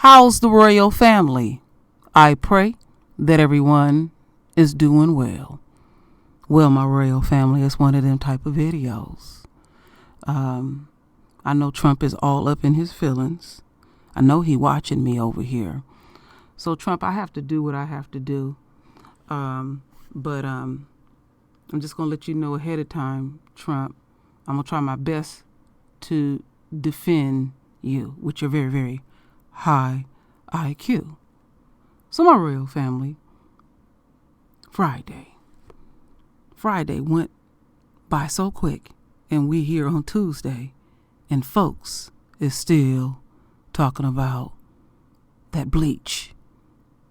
How's the royal family? I pray that everyone is doing well. Well, my royal family, is one of them type of videos. I know Trump is all up in his feelings. I know he watching me over here. So Trump, I have to do what I have to do. But I'm just going to let you know ahead of time, Trump, I'm going to try my best to defend you with your very, very high IQ. So my royal family, Friday went by so quick, and we here on Tuesday, and folks is still talking about that bleach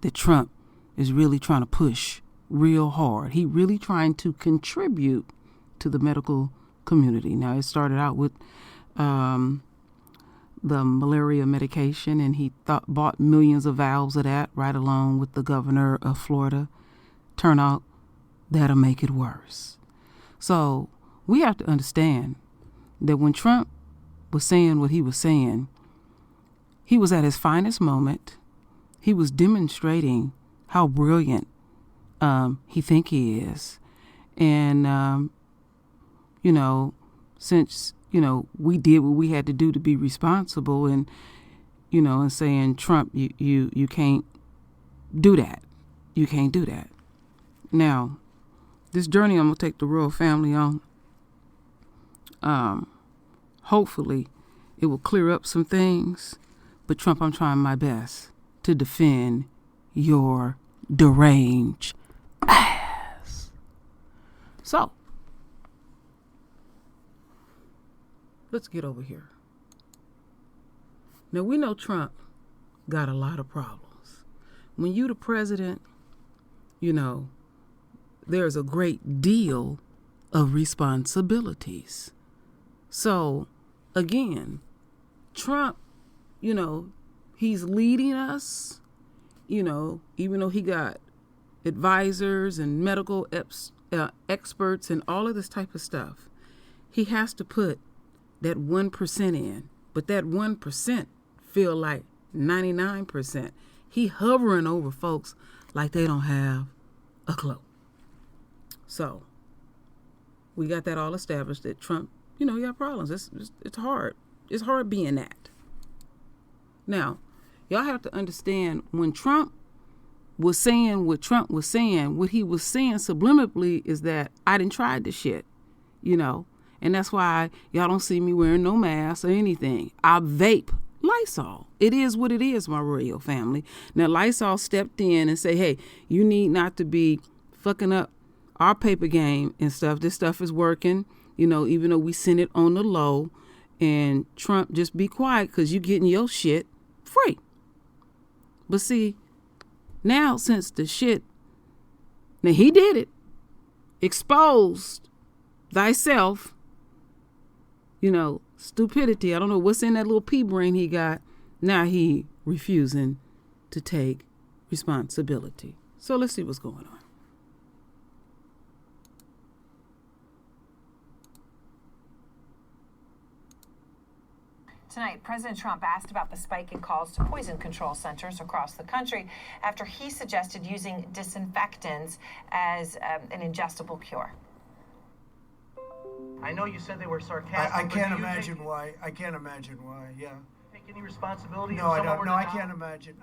that Trump is really trying to push real hard. He really trying to contribute to the medical community. Now, it started out with the malaria medication, and he bought millions of vials of that right along with the governor of Florida. Turn out that'll make it worse. So we have to understand that when Trump was saying what he was saying, he was at his finest moment. He was demonstrating how brilliant he think he is. And, since, we did what we had to do to be responsible, and, and saying, Trump, you can't do that. You can't do that. Now, this journey I'm going to take the royal family on, hopefully it will clear up some things. But Trump, I'm trying my best to defend your deranged ass. So, let's get over here. Now, we know Trump got a lot of problems. When you the president, there's a great deal of responsibilities. So, again, Trump, he's leading us, even though he got advisors and medical experts and all of this type of stuff. He has to put that 1% in, but that 1% feel like 99%. He hovering over folks like they don't have a clue. So we got that all established that Trump, he got problems. It's hard. It's hard being that. Now, y'all have to understand, when Trump was saying what Trump was saying, what he was saying subliminally is that I didn't try this shit, and that's why y'all don't see me wearing no mask or anything. I vape Lysol. It is what it is, my royal family. Now, Lysol stepped in and say, hey, you need not to be fucking up our paper game and stuff. This stuff is working, even though we send it on the low. And Trump, just be quiet because you're getting your shit free. But see, now since the shit, now he did it, exposed thyself, stupidity. I don't know what's in that little pea brain he got. Now he refusing to take responsibility. So let's see what's going on. Tonight, President Trump asked about the spike in calls to poison control centers across the country after he suggested using disinfectants as an ingestible cure. I know you said they were sarcastic. I can't imagine why. Yeah. Take any responsibility? No, I don't. No, I can't imagine.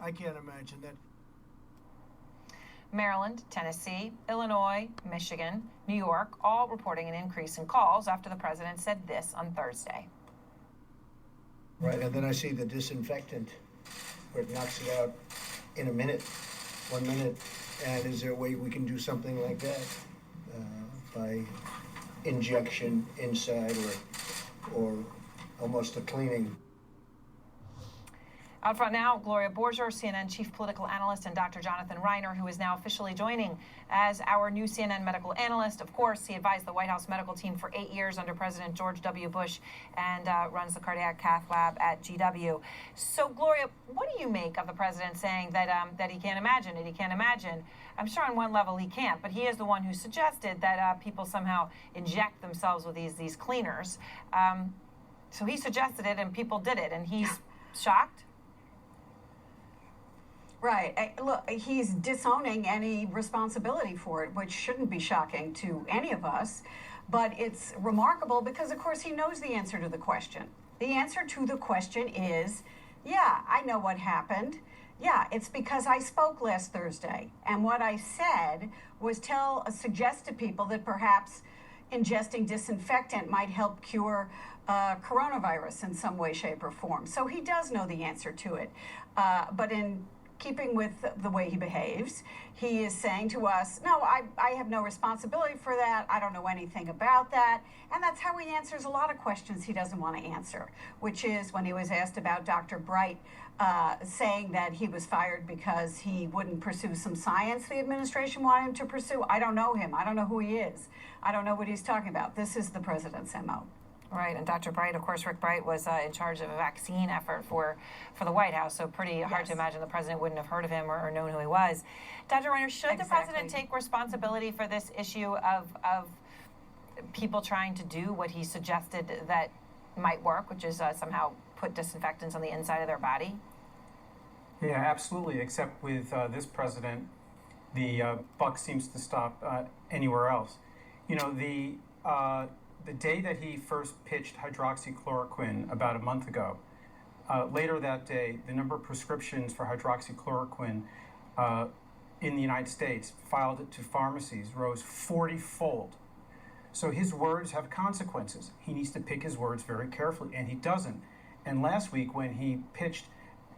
That. Maryland, Tennessee, Illinois, Michigan, New York, all reporting an increase in calls after the president said this on Thursday. Right, and then I see the disinfectant where it knocks it out in 1 minute. And is there a way we can do something like that by injection inside or almost a cleaning? Out front now, Gloria Borger, CNN chief political analyst, and Dr. Jonathan Reiner, who is now officially joining as our new CNN medical analyst. Of course, he advised the White House medical team for 8 years under President George W. Bush and runs the cardiac cath lab at GW. So, Gloria, what do you make of the president saying that he can't imagine it? He can't imagine. I'm sure on one level he can't, but he is the one who suggested that people somehow inject themselves with these cleaners. So he suggested it, and people did it, and he's shocked. Right. Look, he's disowning any responsibility for it, which shouldn't be shocking to any of us. But it's remarkable because, of course, he knows the answer to the question. The answer to the question is, yeah, I know what happened. Yeah, it's because I spoke last Thursday. And what I said was suggest to people that perhaps ingesting disinfectant might help cure coronavirus in some way, shape, or form. So he does know the answer to it. But in keeping with the way he behaves, he is saying to us, no, I have no responsibility for that. I don't know anything about that. And that's how he answers a lot of questions he doesn't want to answer, which is when he was asked about Dr. Bright saying that he was fired because he wouldn't pursue some science the administration wanted him to pursue. I don't know him. I don't know who he is. I don't know what he's talking about. This is the president's MO. Right, and Dr. Bright, of course, Rick Bright was in charge of a vaccine effort for the White House, so pretty hard to imagine the president wouldn't have heard of him or known who he was. Dr. Reiner, should the president take responsibility for this issue of people trying to do what he suggested that might work, which is somehow put disinfectants on the inside of their body? Yeah, absolutely, except with this president, the buck seems to stop anywhere else. You know, the day that he first pitched hydroxychloroquine about a month ago, later that day, the number of prescriptions for hydroxychloroquine in the United States filed to pharmacies rose 40-fold. So his words have consequences. He needs to pick his words very carefully, and he doesn't. And last week, when he pitched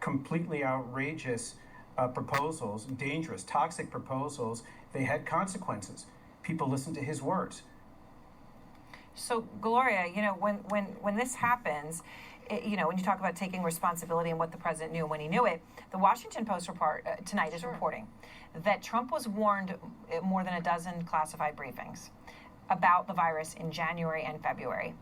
completely outrageous proposals, dangerous, toxic proposals, they had consequences. People listened to his words. So, Gloria, you know, when this happens, you know, when you talk about taking responsibility and what the president knew when he knew it, the Washington Post report tonight is reporting that Trump was warned more than a dozen classified briefings about the virus in January and February.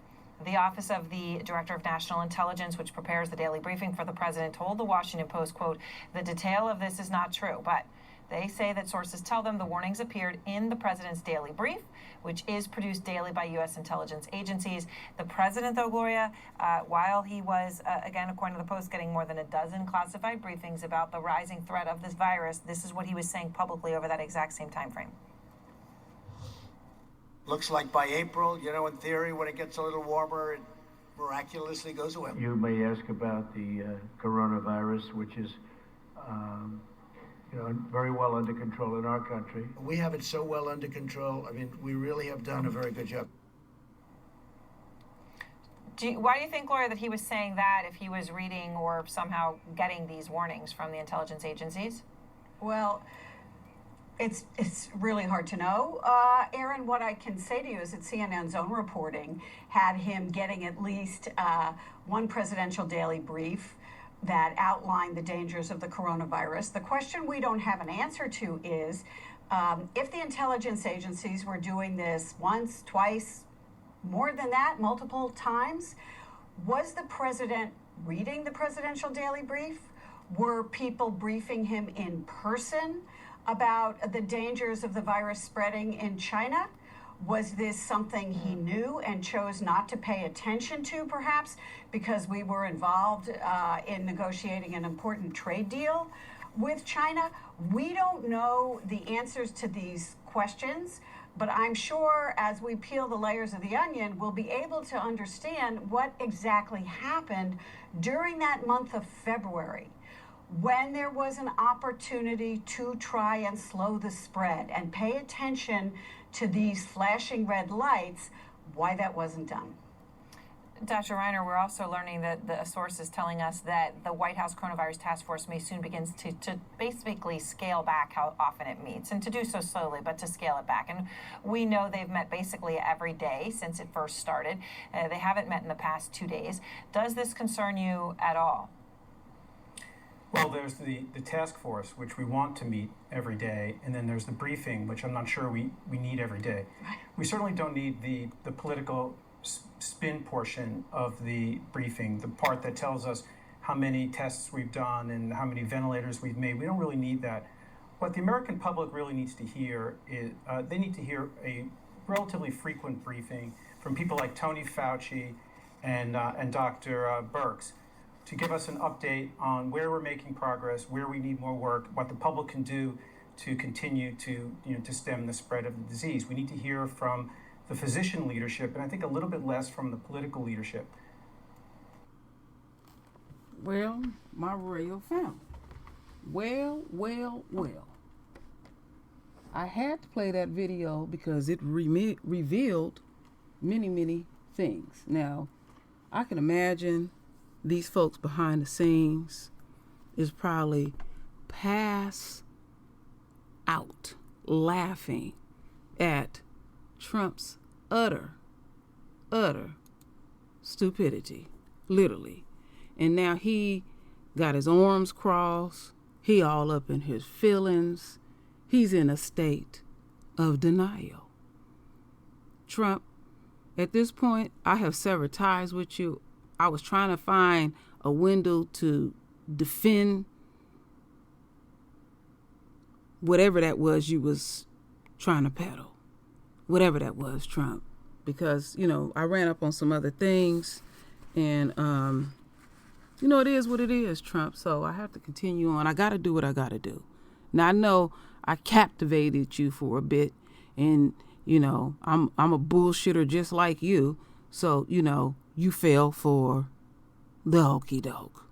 The Office of the Director of National Intelligence, which prepares the daily briefing for the president, told the Washington Post, quote, "The detail of this is not true, but they say that sources tell them the warnings appeared in the president's daily brief, which is produced daily by U.S. intelligence agencies." The president, though, Gloria, while he was, again, according to the Post, getting more than a dozen classified briefings about the rising threat of this virus, this is what he was saying publicly over that exact same time frame. Looks like by April, you know, in theory, when it gets a little warmer, it miraculously goes away. You may ask about the coronavirus, which is very well under control in our country. We have it so well under control. I mean, we really have done a very good job. Why do you think, Gloria, that he was saying that if he was reading or somehow getting these warnings from the intelligence agencies? Well, it's really hard to know. Aaron, what I can say to you is that CNN's own reporting had him getting at least one presidential daily brief that outlined the dangers of the coronavirus. The question we don't have an answer to is if the intelligence agencies were doing this once, twice, more than that, multiple times, was the president reading the presidential daily brief? Were people briefing him in person about the dangers of the virus spreading in China? Was this something he knew and chose not to pay attention to, perhaps, because we were involved in negotiating an important trade deal with China? We don't know the answers to these questions, but I'm sure as we peel the layers of the onion, we'll be able to understand what exactly happened during that month of February, when there was an opportunity to try and slow the spread and pay attention to these flashing red lights, why that wasn't done. Dr. Reiner, we're also learning that the source is telling us that the White House Coronavirus Task Force may soon begin to basically scale back how often it meets, and to do so slowly, but to scale it back. And we know they've met basically every day since it first started. They haven't met in the past 2 days. Does this concern you at all? Well, there's the task force, which we want to meet every day, and then there's the briefing, which I'm not sure we need every day. We certainly don't need the political spin portion of the briefing, the part that tells us how many tests we've done and how many ventilators we've made. We don't really need that. What the American public really needs to hear is they need to hear a relatively frequent briefing from people like Tony Fauci and Dr. Birx, to give us an update on where we're making progress, where we need more work, what the public can do to continue to, to stem the spread of the disease. We need to hear from the physician leadership, and I think a little bit less from the political leadership. Well, my royal family. Well. I had to play that video because it revealed many things. Now, I can imagine these folks behind the scenes is probably pass out laughing at Trump's utter stupidity, literally. And now he got his arms crossed. He all up in his feelings. He's in a state of denial. Trump, at this point, I have severed ties with you. I was trying to find a window to defend whatever that was you was trying to peddle. Whatever that was, Trump. Because, I ran up on some other things and, it is what it is, Trump. So I have to continue on. I got to do what I got to do. Now, I know I captivated you for a bit and, I'm a bullshitter just like you. So, you fell for the okey doke.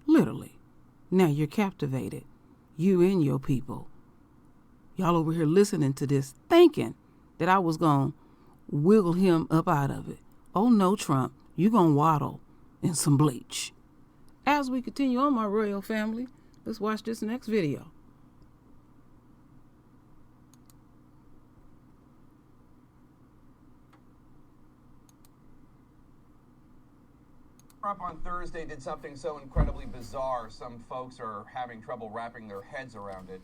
Literally. Now you're captivated. You and your people. Y'all over here listening to this thinking that I was going to wiggle him up out of it. Oh no, Trump. You going to waddle in some bleach. As we continue on, my royal family, let's watch this next video. Trump on Thursday did something so incredibly bizarre, some folks are having trouble wrapping their heads around it.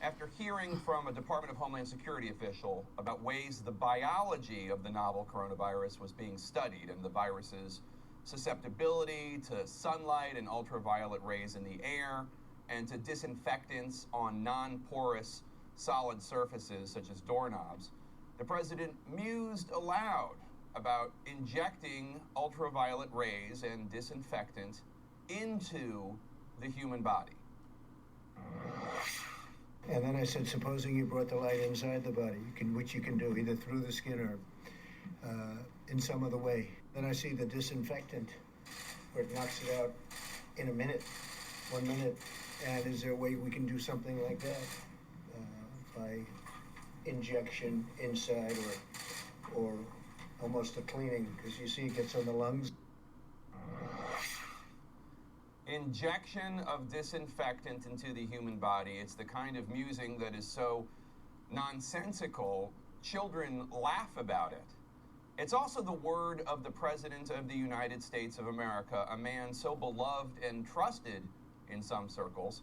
After hearing from a Department of Homeland Security official about ways the biology of the novel coronavirus was being studied and the virus's susceptibility to sunlight and ultraviolet rays in the air and to disinfectants on non-porous solid surfaces such as doorknobs, the president mused aloud about injecting ultraviolet rays and disinfectant into the human body. And then I said, supposing you brought the light inside the body, which you can do either through the skin or in some other way. Then I see the disinfectant where it knocks it out in a minute, 1 minute. And is there a way we can do something like that by injection inside or almost a cleaning, because you see it gets on the lungs. Injection of disinfectant into the human body. It's the kind of musing that is so nonsensical, children laugh about it. It's also the word of the President of the United States of America, a man so beloved and trusted in some circles.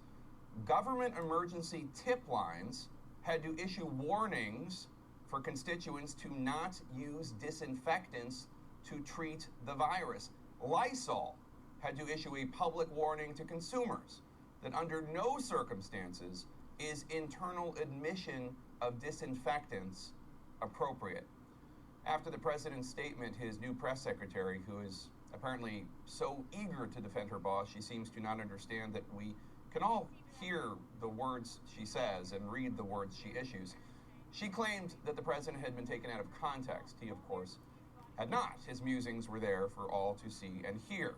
Government emergency tip lines had to issue warnings for constituents to not use disinfectants to treat the virus. Lysol had to issue a public warning to consumers that under no circumstances is internal admission of disinfectants appropriate. After the president's statement, his new press secretary, who is apparently so eager to defend her boss, she seems to not understand that we can all hear the words she says and read the words she issues. She claimed that the president had been taken out of context. He, of course, had not. His musings were there for all to see and hear.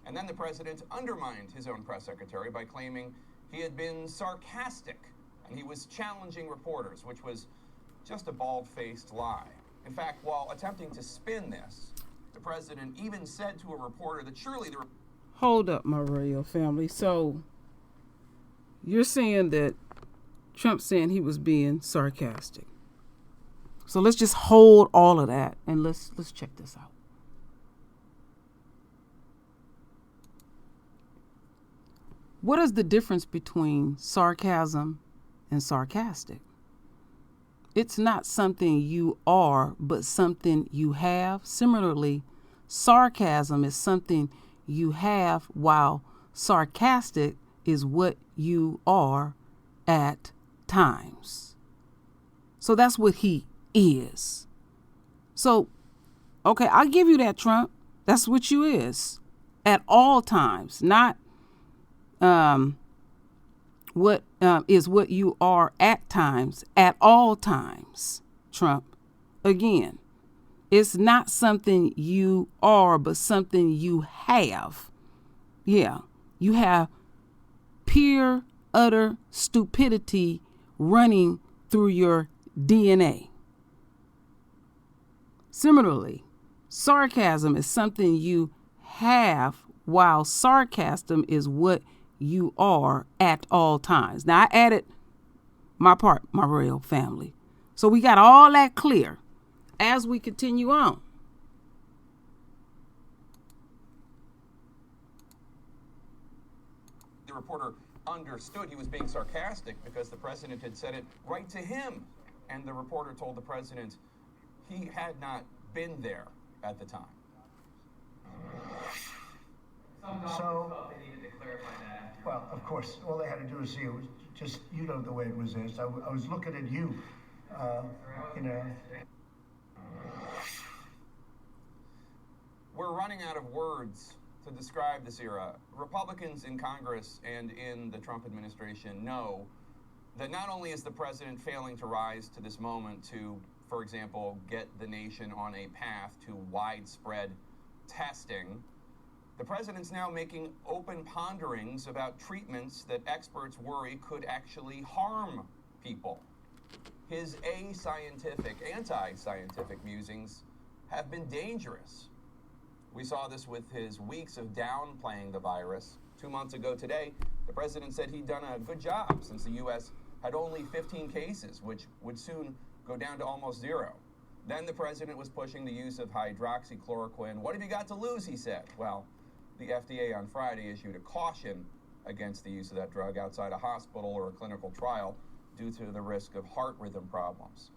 And then the president undermined his own press secretary by claiming he had been sarcastic and he was challenging reporters, which was just a bald-faced lie. In fact, while attempting to spin this, the president even said to a reporter that surely the... Hold up, my royal family. So you're saying that Trump's saying he was being sarcastic. So let's just hold all of that and let's check this out. What is the difference between sarcasm and sarcastic? It's not something you are, but something you have. Similarly, sarcasm is something you have, while sarcastic is what you are at times. So that's what he is. So, okay, I'll give you that, Trump. That's what you is. at all times, not what is what you are at times, at all times, Trump. Again, it's not something you are, but something you have. Yeah, you have pure, utter stupidity running through your DNA. Similarly, sarcasm is something you have, while sarcasm is what you are at all times. Now, I added my part, my royal family. So we got all that clear as we continue on. The reporter understood he was being sarcastic because the president had said it right to him. And the reporter told the president he had not been there at the time. So, well, of course, all they had to do is see it was just, you know, the way it was asked. I was looking at you, you know. We're running out of words to describe this era. Republicans in Congress and in the Trump administration know that not only is the president failing to rise to this moment to, for example, get the nation on a path to widespread testing, the president's now making open ponderings about treatments that experts worry could actually harm people. His ascientific, anti-scientific musings have been dangerous. We saw this with his weeks of downplaying the virus. 2 months ago today, the president said he'd done a good job since the U.S. had only 15 cases, which would soon go down to almost zero. Then the president was pushing the use of hydroxychloroquine. What have you got to lose, he said. Well, the FDA on Friday issued a caution against the use of that drug outside a hospital or a clinical trial due to the risk of heart rhythm problems.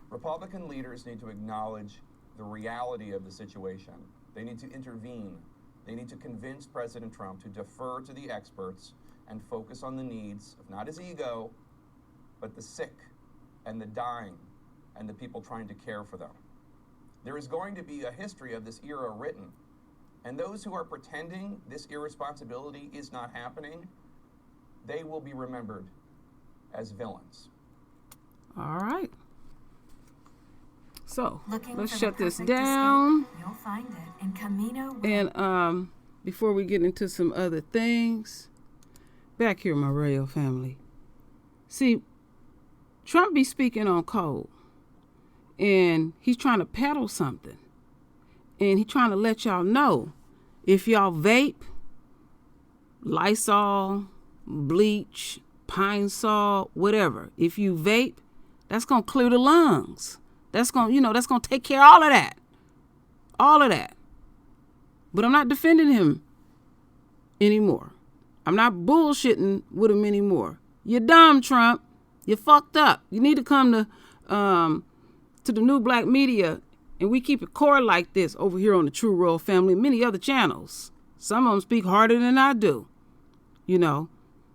Republican leaders need to acknowledge the reality of the situation. They need to intervene. They need to convince President Trump to defer to the experts and focus on the needs of not his ego, but the sick and the dying and the people trying to care for them. There is going to be a history of this era written, and those who are pretending this irresponsibility is not happening, they will be remembered as villains. All right. So Looking let's for shut the this perfect down. escape? You'll find it in Camino. And before we get into some other things, back here, my royal family. See, Trump be speaking on code, and he's trying to peddle something, and he's trying to let y'all know, if y'all vape, Lysol, bleach, pine sol, whatever, if you vape, that's gonna clear the lungs. That's gonna, that's gonna take care of all of that. All of that. But I'm not defending him anymore. I'm not bullshitting with him anymore. You're dumb, Trump. You're fucked up. You need to come to the New Black Media, and we keep it core like this over here on the True Royal Family and many other channels. Some of them speak harder than I do,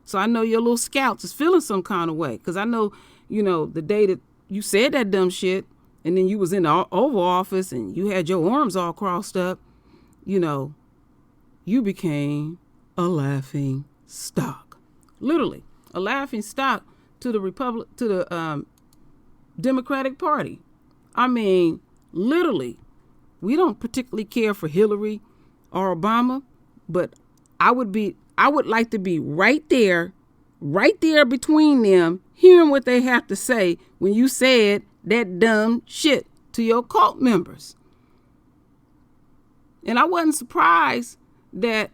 So I know your little scouts is feeling some kind of way, because I know, the day that you said that dumb shit, and then you was in the Oval Office and you had your arms all crossed up, you became a laughing stock. Literally, a laughing stock to the Democratic Party. I mean, literally, we don't particularly care for Hillary or Obama, but I would like to be right there between them, hearing what they have to say when you said that dumb shit to your cult members. And I wasn't surprised that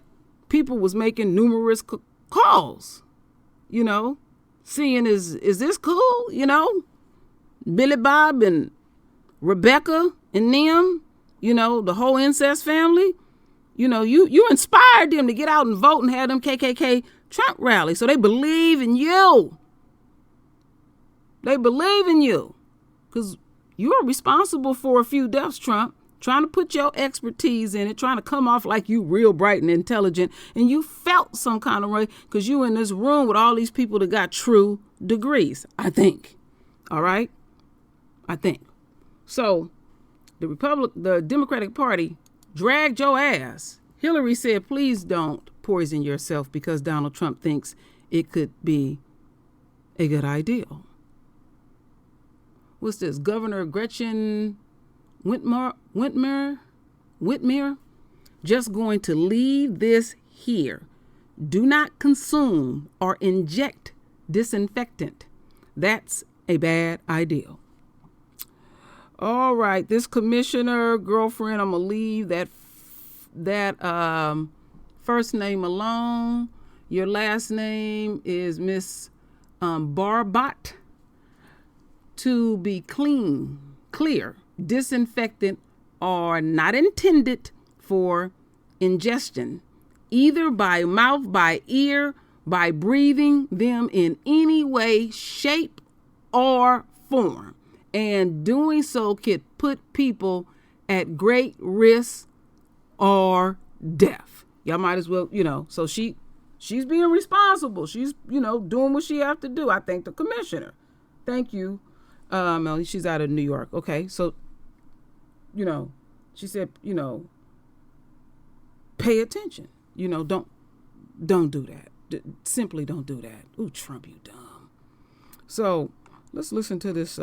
people was making numerous calls, seeing is this cool, Billy Bob and Rebecca and them, the whole incest family, you inspired them to get out and vote and have them KKK Trump rally. So they believe in you. They believe in you. Because you're responsible for a few deaths, Trump, trying to put your expertise in it, trying to come off like you real bright and intelligent. And you felt some kind of way because you in this room with all these people that got true degrees, I think. All right? I think. So the Democratic Party dragged your ass Hillary said, please don't poison yourself because Donald Trump thinks it could be a good idea. What's this? Governor Gretchen Whitmer, just going to leave this here. Do not consume or inject disinfectant. That's a bad idea. All right, this commissioner girlfriend, I'm gonna leave that first name alone. Your last name is Miss Barbot. To be clear, disinfectant are not intended for ingestion, either by mouth, by ear, by breathing them in any way, shape, or form. And doing so could put people at great risk or death. Y'all might as well, so she's being responsible. She's, doing what she have to do. I thank the commissioner. Thank you. Melanie, she's out of New York. Okay. So, she said, pay attention. Don't do that. Simply don't do that. Ooh, Trump, you dumb. So let's listen to this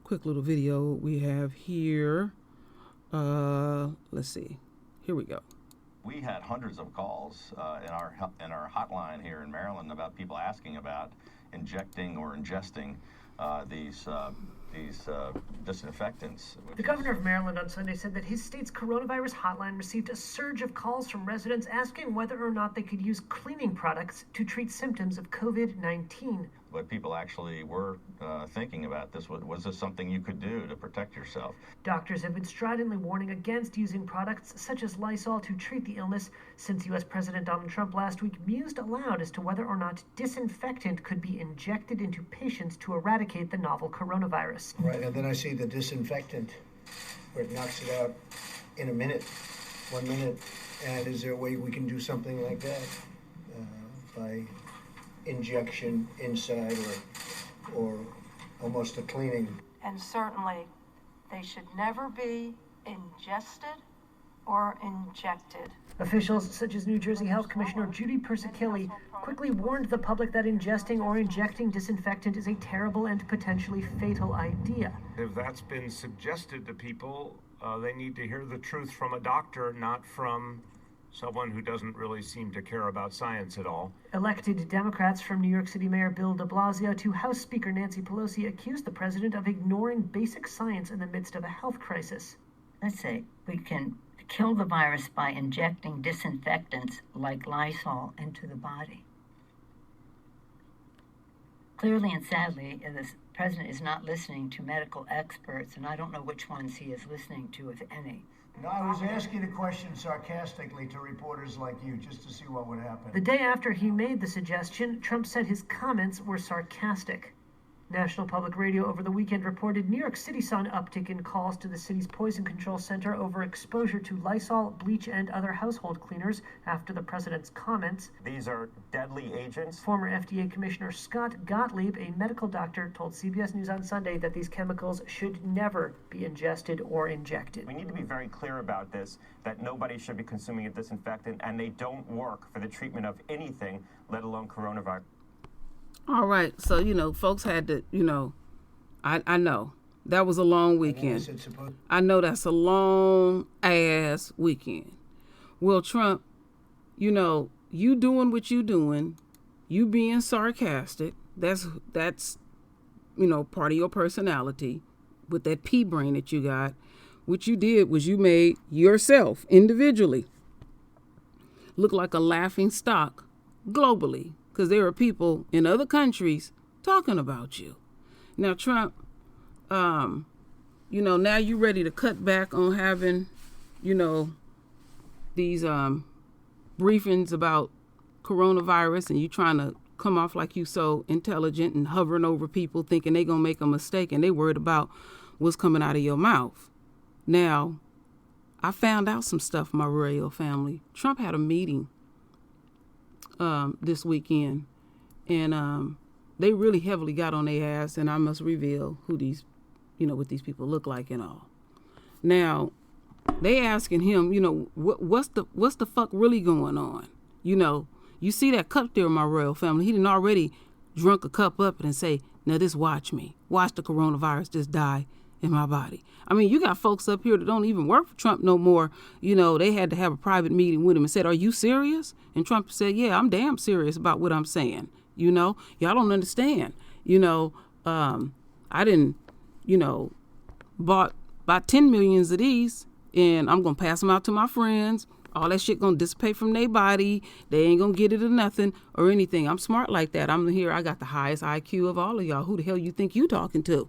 quick little video we have here. Let's see. Here we go. We had hundreds of calls in our hotline here in Maryland about people asking about injecting or ingesting these disinfectants. The governor of Maryland on Sunday said that his state's coronavirus hotline received a surge of calls from residents asking whether or not they could use cleaning products to treat symptoms of COVID-19. But people actually were thinking about this. Was this something you could do to protect yourself? Doctors have been stridently warning against using products such as Lysol to treat the illness since U.S. President Donald Trump last week mused aloud as to whether or not disinfectant could be injected into patients to eradicate the novel coronavirus. Right, and then I see the disinfectant where it knocks it out in a minute, 1 minute. And is there a way we can do something like that by injection inside or almost a cleaning? And certainly they should never be ingested or injected. Officials such as New Jersey Health Commissioner Judy Persichilli quickly warned the public that ingesting or injecting disinfectant is a terrible and potentially fatal idea. If that's been suggested to people, they need to hear the truth from a doctor, not from someone who doesn't really seem to care about science at all. Elected Democrats from New York City Mayor Bill de Blasio to House Speaker Nancy Pelosi accused the president of ignoring basic science in the midst of a health crisis. Let's say we can kill the virus by injecting disinfectants like Lysol into the body. Clearly and sadly, the president is not listening to medical experts, and I don't know which ones he is listening to, if any. No, I was asking the question sarcastically to reporters like you, just to see what would happen. The day after he made the suggestion, Trump said his comments were sarcastic. National Public Radio over the weekend reported New York City saw an uptick in calls to the city's poison control center over exposure to Lysol, bleach, and other household cleaners after the president's comments. These are deadly agents. Former FDA Commissioner Scott Gottlieb, a medical doctor, told CBS News on Sunday that these chemicals should never be ingested or injected. We need to be very clear about this, that nobody should be consuming a disinfectant, and they don't work for the treatment of anything, let alone coronavirus. All right, so, folks had to, I know that was a long weekend. I know that's a long ass weekend. Well, Trump, you doing what you doing, you being sarcastic, that's part of your personality with that pea brain that you got. What you did was you made yourself individually look like a laughing stock globally. Because there are people in other countries talking about you. Now, Trump, now you're ready to cut back on having, these briefings about coronavirus, and you trying to come off like you so intelligent and hovering over people thinking they going to make a mistake and they worried about what's coming out of your mouth. Now, I found out some stuff, my royal family. Trump had a meeting this weekend, and they really heavily got on their ass, and I must reveal who these, what these people look like and all. Now, they asking him, you know, what's the fuck really going on? You know, you see that cup there, my royal family. He done already drunk a cup up and say, now this watch me. Watch the coronavirus just die in my body. I mean, you got folks up here that don't even work for Trump no more. You know, they had to have a private meeting with him and said, are you serious? And Trump said, yeah, I'm damn serious about what I'm saying. You know, y'all don't understand. You know, I didn't, you know, bought about 10 millions of these, and I'm going to pass them out to my friends. All that shit going to dissipate from their body. They ain't going to get it or nothing or anything. I'm smart like that. I'm here. I got the highest IQ of all of y'all. Who the hell you think you talking to?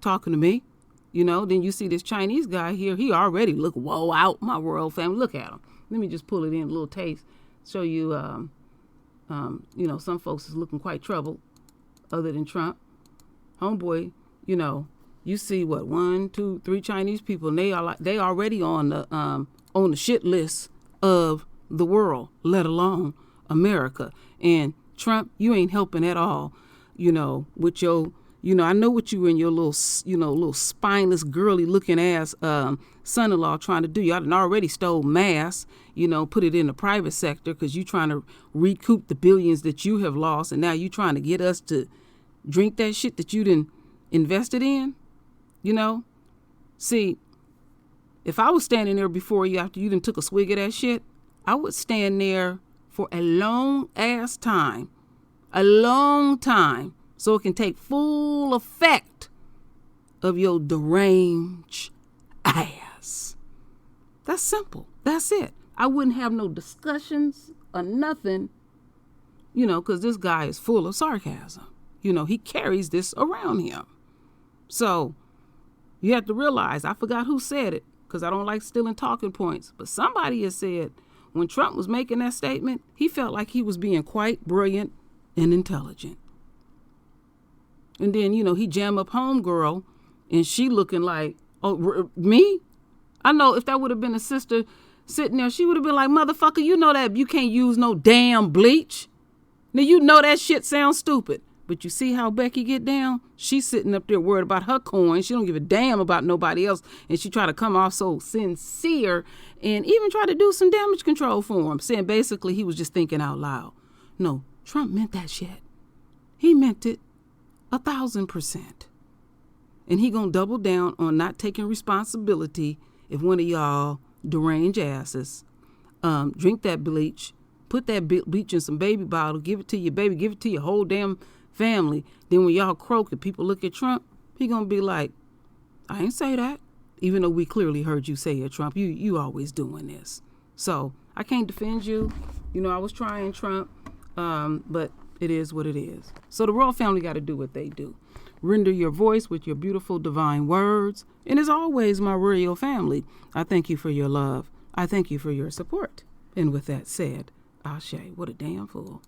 Talking to me? You know, then you see this Chinese guy here. He already look woe out, my royal family. Look at him. Let me just pull it in a little taste. Show you, you know, some folks is looking quite troubled other than Trump. Homeboy, you know, you see what, 1, 2, 3 Chinese people, and they already on the shit list of the world, let alone America. And Trump, you ain't helping at all, you know, with your, you know, I know what you and your little, you know, little spineless, girly looking ass son-in-law trying to do. Y'all done already stole masks, you know, put it in the private sector because you trying to recoup the billions that you have lost. And now you trying to get us to drink that shit that you done invested in, you know. See, if I was standing there before you after you done took a swig of that shit, I would stand there for a long ass time, so it can take full effect of your deranged ass. That's simple. That's it. I wouldn't have no discussions or nothing, you know, because this guy is full of sarcasm. You know, he carries this around him. So you have to realize, I forgot who said it, because I don't like stealing talking points, but somebody has said when Trump was making that statement, he felt like he was being quite brilliant and intelligent. And then, you know, he jam up homegirl and she looking like, oh, me? I know if that would have been a sister sitting there, she would have been like, motherfucker, you know that you can't use no damn bleach. Now, you know that shit sounds stupid. But you see how Becky get down? She's sitting up there worried about her coin. She don't give a damn about nobody else. And she try to come off so sincere and even try to do some damage control for him, saying basically he was just thinking out loud. No, Trump meant that shit. He meant it 1,000%. And he gonna double down on not taking responsibility if one of y'all deranged asses drink that bleach, put that bleach in some baby bottle, give it to your baby, give it to your whole damn family. Then when y'all croak and people look at Trump, he gonna be like, I ain't say that. Even though we clearly heard you say it, Trump, you always doing this. So I can't defend you. You know, I was trying, Trump, but it is what it is. So the royal family got to do what they do. Render your voice with your beautiful divine words. And as always, my royal family, I thank you for your love. I thank you for your support. And with that said, Ashe, what a damn fool.